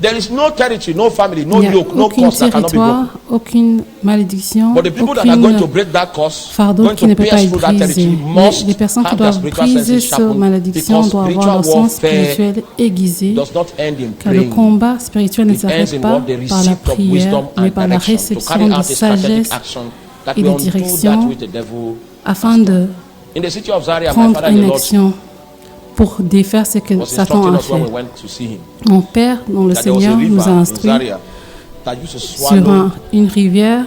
There is no territory, no family, no Il n'y a yoke, no aucun curse that cannot be broken. territoire, aucune malédiction, But the people that are going to aucun break that curse, fardeau going qui to ne peut pierce pas être through that brisé. territory, must Les personnes qui have their doivent spiritual briser senses cette sharpened, malédiction because doivent avoir spiritual leur sens warfare spirituel aiguisé, does not end in car le praying. combat spirituel ne It ends s'arrête in pas what the par la receipt of prière, wisdom mais and par la direction to réception carry de out a strategic sagesse action that et will de undo that direction which the devil. afin de In the city of Zaria, my prendre father in une the Lord action pour défaire ce que was Satan instructing a us when we fait. went to see him. Mon père, dans le That there was a Seigneur, nous a river in instruits Zaria that used to sur swallow une rivière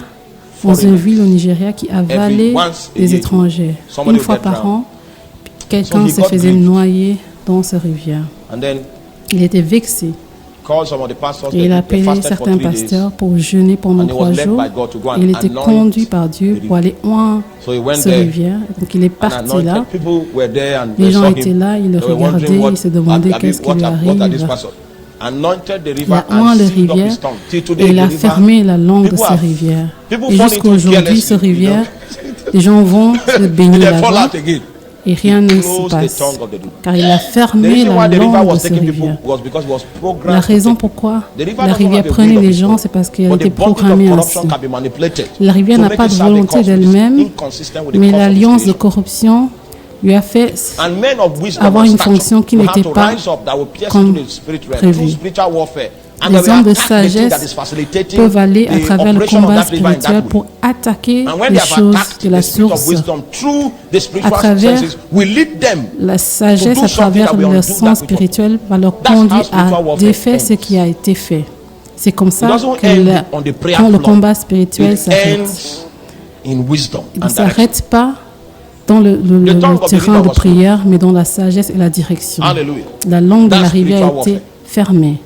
dans une ville au Nigeria qui avalait once a des year, étrangers. somebody Une fois would get par an, So quelqu'un he se got faisait grieved. noyer dans cette rivière. and then Il était vexé called some of the pastors. et il a They appelé fasted for certains 3 days. pasteurs pour jeûner pendant And he was 3 led jours. by God to go and Il était anoint conduit par Dieu pour aller oindre So he went cette there rivière. Donc il est and parti là. anointed. People were there and Les they gens saw étaient him. là, ils le They were regardaient, wondering ils se demandaient qu'est-ce qui lui what are these arrive. pastors? Anointed the Il river a oint and la sealed up rivière his tongue. Till et today, il the a river, fermé la langue de people cette have- rivière. people Et fall jusqu'à into aujourd'hui, cette carelessly, rivière, les gens vont se baigner they fall là-bas out again. et rien ne Close se the passe. tongue of the river. Car il a The fermé reason la why the river langue de was cette taking people rivière. was because it was La programmed to raison take. pourquoi The river la doesn't rivière have a prenait will of les its gens, own. c'est parce qu'elle But était the bondage of programmée corruption ainsi. can be manipulated. La rivière to n'a make pas it de serve the volonté cause which is d'elle-même, inconsistent with the mais cause of the l'alliance de situation. corruption lui a fait And men of wisdom avoir and une stature fonction qui will have n'était to pas rise up that will pierce comme into the spirit realm prévu. through spiritual warfare. And Les they will hommes de attack the thing sagesse that is facilitating peuvent aller à the travers le operation of combat that river in that spirituel way. pour attaquer And when les they have choses attacked de la the spirit of source. wisdom through the spiritual À travers senses, will lead them. La sagesse To do à travers something that will le undo sens that which spirituel va leur That's how conduire spiritual à warfare défaire ce ends. qui a été fait. C'est comme ça doesn't que end on the prayer quand le floor. combat spirituel It s'arrête. ends in wisdom Il ne and direction. s'arrête pas dans le The tongue of the terrain river de was prière, mais dans la sagesse et la direction. Hallelujah. La langue de la That's rivière a spiritual été fermée.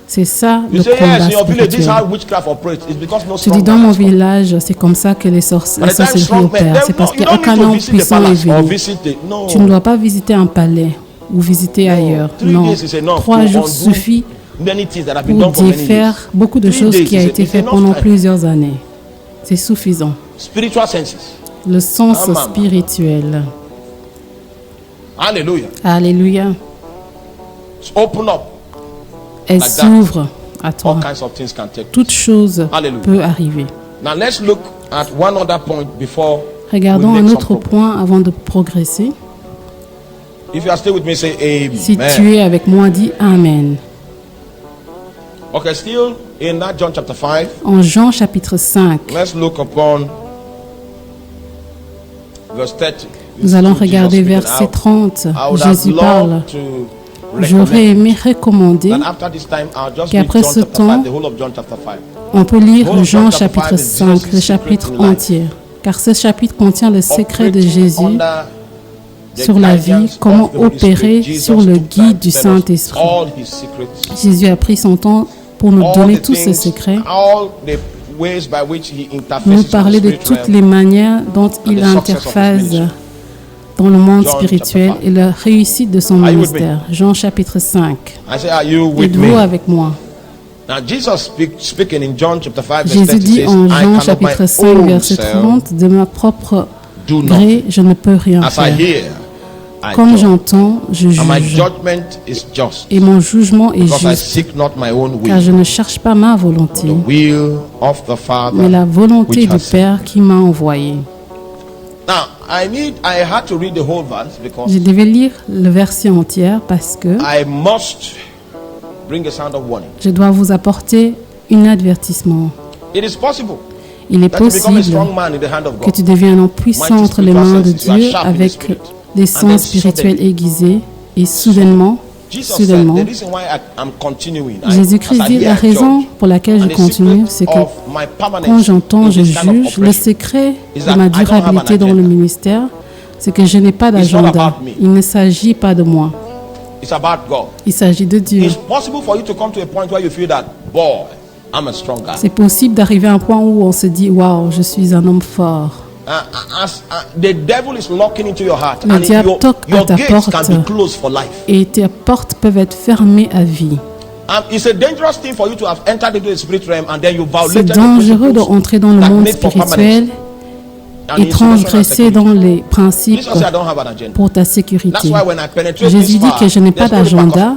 C'est ça You le say yes, combat in your village, this is how spirituel. witchcraft operates. It's because no Tu strong dis dans man mon has come. village, c'est comme ça que la By the time sorcellerie strong men, opère. C'est parce you qu'il n'y a don't aucun need to homme visit the puissant est palace or venu. visit the no. Tu ne dois pas visiter un palais ou visiter ailleurs. 3 Non, days is enough 3 to jours undo suffit many things that have been pour done for many years. défaire beaucoup de 3 choses days qui a is été enough fait pendant time. plusieurs années. C'est suffisant. Spiritual senses. Le sens Ah, maman. spirituel. Hallelujah. Alléluia. Open up. Elle Like that. s'ouvre à toi. All kinds of things can take place. Toute chose Alléluia. peut arriver. Now let's look at one other point before Regardons we un make some autre progress. point avant de progresser. If you are still with me, say amen. Si tu es avec moi, dis Amen. Okay, still in that John chapter 5, En Jean chapitre 5, let's look upon verse 30. nous allons Jesus regarder speaking. verset 30. I would have Jésus parle. loved to J'aurais recommend aimé recommander. that after this time, I'll just qu'après read John ce chapter temps, 5, the whole of John chapter 5. On peut lire Whole of Jean John chapter chapitre 5 is 5, Jesus' le secret chapitre to life. entier. Car ce chapitre contient le secret de Jésus Under the sur la vie, guidance comment of the Holy opérer Spirit, sur Jesus le took guide time du to tell us Saint-Esprit. all his secrets, Jésus a pris son temps pour nous all donner the tous ses things, secrets, all the ways by which he interfaces nous with the parler de spirit toutes realm. les manières dont il the success of his interface ministry. dans le monde John spirituel chapter 5. et la réussite de son Are you with me? ministère. Jean chapitre 5. I say, are you with Êtes-vous me? avec moi? Now Jesus speaking in John chapter 5 verse Jésus 30 dit says, en I Jean cannot chapitre my 5 own verset self 30, de ma propre do gré, nothing. je ne peux rien As I faire. hear, I Comme judge. j'entends, je And my juge. judgment is just, Et mon jugement est because I juste, seek not my own car will, je ne cherche pas ma volonté, the will of the Father. mais la volonté which du has sent Père qui m'a envoyé. Now, I had to read the whole verse because Je devais lire le verset entier parce que I must bring a sound of warning. je dois vous apporter un avertissement. It is possible Il est that you become a possible strong man in the hand of que God. tu deviennes un homme puissant Mighty entre les mains de spiritual senses, you are Dieu sharp in the avec spirit. des And then sens spirituels suddenly, aiguisés et soudainement, Jesus said, the reason why I'm continuing, Jésus-Christ as I dit hear, la I raison judge. pour laquelle je And the continue, secret c'est que of my permanence quand j'entends, in je this kind of juge. Le operation secret is de that ma I don't have durabilité an dans le agenda. ministère, c'est que je n'ai pas It's not d'agenda. about me. Il ne s'agit pas de moi. It's about God. Il s'agit de Dieu. It's possible for you to come to a point where you feel that, boy, I'm a strong guy. C'est possible d'arriver à un point où on se dit, waouh, je suis un homme fort. The devil is locking into your heart, Le and diable toque à your ta gates porte. can be closed for life. Et tes portes peuvent être fermées à vie. It's a dangerous thing for you to have entered into the spirit realm and then you C'est violated the dangereux principles d'entrer dans le that monde made for spirituel permanence and et institution and transgresser security. dans les principes Jesus said, I don't have an agenda. pour ta That's sécurité. why when I penetrate Jésus this dit far, que je n'ai pas there's no d'agenda,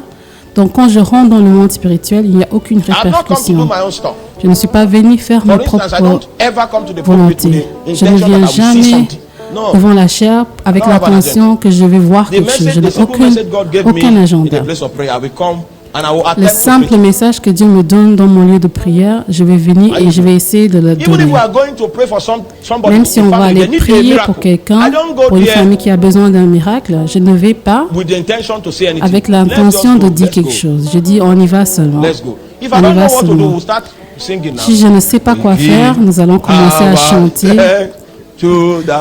Donc quand je rentre dans le monde spirituel, il n'y a aucune I've not come to do répercussion. my own stuff. Je ne suis pas venu faire For mes instance, I propres don't ever come to the pulpit with volontés. the Je ne intention viens that I will see jamais something. No. devant la chair avec No, l'intention que je vais voir The quelque chose. message, Je the n'ai simple message God gave me aucun in the agenda. place of prayer, I will come and I will Le attempt to simple preach. message que Dieu me donne dans mon lieu de prière, je vais venir et je vais essayer de le Even if donner. we are going to pray for somebody Même in si on va family, aller they need a prier miracle. pour quelqu'un, I don't go pour une there famille qui a besoin d'un miracle, je ne vais pas with the intention to say anything. avec Let's l'intention just de go. dire Let's quelque go. chose. Je dis, on y va seulement. Let's go. If I On y don't know va what to do, seulement. we'll start singing now. Si je ne sais pas quoi faire, nous allons commencer à chanter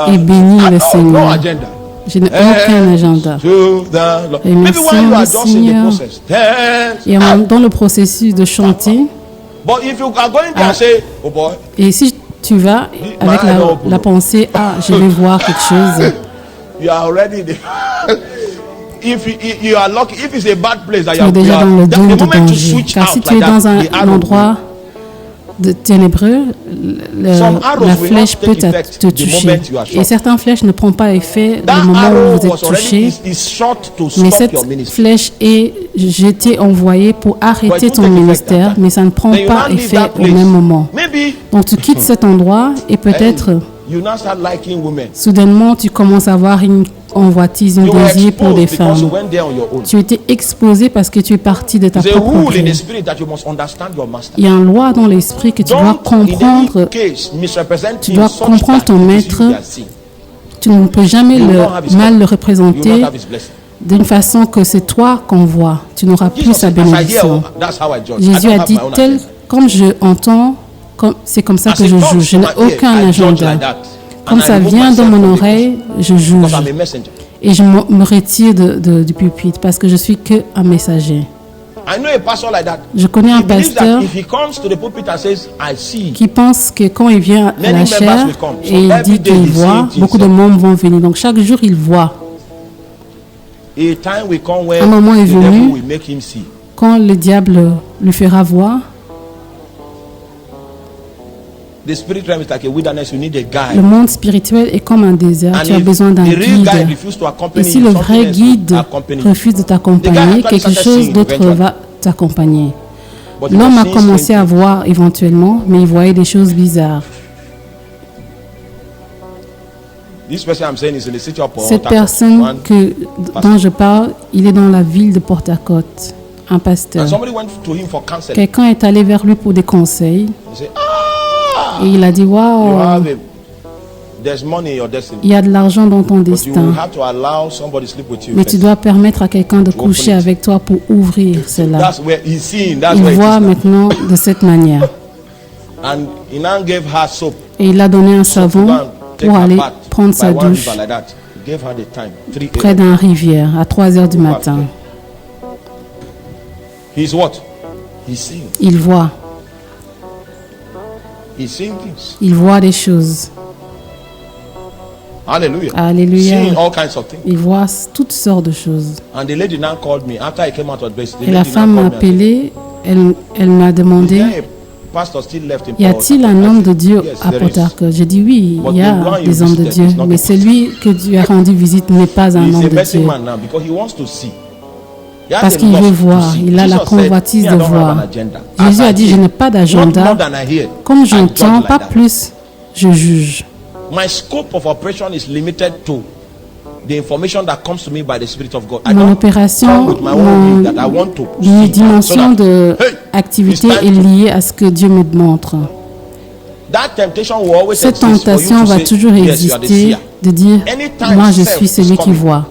et bénir le No Seigneur. agenda. Je n'ai aucun agenda. To the Lord. Et Maybe merci, when you are just in the Seigneur. process. Thanks. Et dans le processus de chanter, But if you are going there and say, oh boy, et si tu vas avec la pensée, je vais voir quelque chose, you are already there. If you are lucky, if it's a bad place that tu you es are, déjà dans le the don de moment you danger. switch Car si out tu es like dans that, the un arrow endroit de ténébreux, Some arrows la will flèche not peut take effect te the toucher. moment you are shot. Et certaines flèches ne prennent pas effet that le moment où arrow vous was êtes already touché. is shot to Mais stop cette your ministry. flèche est jetée, envoyée pour arrêter But it ton won't take effect ministère, that time. mais ça ne prend Then you pas now leave effet that au place. même moment. Maybe Donc tu quittes cet endroit et peut-être you now start liking women. soudainement tu commences à avoir une convoitise, un You were désir pour des exposed because you femmes. went there on your own. Tu étais exposé parce que tu es parti de ta There's a propre rule in gré. the spirit that you must understand your master. Il y a une loi dans l'esprit que tu dois Don't in comprendre. any case misrepresent Tu him dois such comprendre that ton it is maître. you they are seeing. Tu ne peux jamais You will not have his mal le You will représenter not have his blessing. d'une façon que c'est toi qu'on voit. Tu n'auras plus Jesus sa said, as I hear, bénédiction. that's how I judge. I Jésus don't a have dit, my own tel agenda. comme je entends, c'est comme ça As que it je comes juge. Je to n'ai my ear, aucun I judge agenda. like that. Comme And I ça remove vient dans myself mon from the oreille, je because juge. I'm a messenger. Et je me retire du pupitre parce que je suis qu'un messager. I know a pastor like that. Je connais un He believes that pasteur if he comes to the pulpit and says, I see, qui pense que quand il vient à Many la members chair will come. So et il every dit day qu'il he voit, sees beaucoup de himself. membres vont venir. Donc chaque jour, il voit. a time will come when Un moment est the devil venu. will make him see. Quand le diable lui fera voir, The spirit realm is like a wilderness. You need a le guide. monde spirituel est comme un désert. And Tu as if besoin d'un the real guide guide. refuses to Et accompany si you, le something vrai else guide will accompany you. refuse de The t'accompagner, guy quelque started chose seeing d'autre eventually. va t'accompagner. But he L'homme was a seeing commencé à same thing. voir éventuellement, mais il voyait des choses bizarres. This person I'm saying is in the city of Port Cette Harcourt. personne One- dont je parle, il est dans la ville de Port-à-Côte, un pasteur. And somebody went to him for counseling. Quelqu'un est allé vers lui pour des conseils He said, ah, et il a dit, you waouh, have there's money in your destiny. il y a de l'argent dans ton But you will destin, have to allow somebody to sleep with you. mais tu first. dois permettre à quelqu'un de coucher open it. avec toi pour ouvrir cela. That's where he's seeing. That's Il where it voit is now. maintenant de cette manière. And he now gave her soap. Et il a donné un So to go savon and take pour her aller bath prendre by sa one douche river like that. He gave her the time. 3 près a.m. d'un rivière à 3 heures du matin. He's what? He's seeing. Il voit, He's seeing things. il voit des choses. Hallelujah. Alléluia. Seeing all kinds of things. Il voit toutes sortes de choses. And the lady now called me after I came out of bed. The Et la lady now femme m'a called me and appelé, elle m'a said, demandé, "Is there a pastor still left in y Port a-t-il Harcourt?" un I homme said, de Dieu "Yes, à there Port is." Harcourt? J'ai dit oui, But il y the a one you des hommes de visited Dieu, is not mais a pastor. celui que tu as rendu visite n'est pas un He's homme a de messing Dieu. man now because he wants to see. He has Parce a qu'il lust veut to voir, see. il a la Jesus said, convoitise "Me, I de don't have voir. an agenda. Jésus As a I dit, je hear, n'ai pas not d'agenda. more than I hear, Comme I j'entends, judge pas like that. plus, je juge. My scope of operation is limited to the information that comes to me by the Spirit of God. I Mon don't opération, come with my own will that I want to Une see. dimension So that, de hey, activité it's time est to- liée à ce que Dieu me montre. That temptation will always Cette exist for you tentation to va say, toujours yes, you are the exister seer. de dire, Anytime moi je self suis is celui qui coming, voit.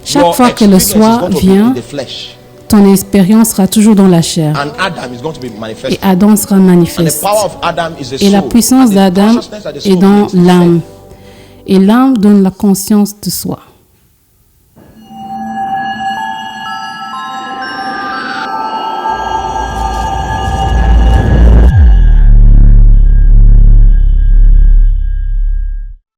Chaque Your fois que le experience is soir going to be vient, in the flesh, ton expérience sera toujours dans la chair. and Adam is going to be Et manifested. Adam sera And the manifeste. power of Adam is the Et la soul. puissance And the d'Adam consciousness that the est soul dans brings to l'âme. self. Et l'âme donne la conscience de soi.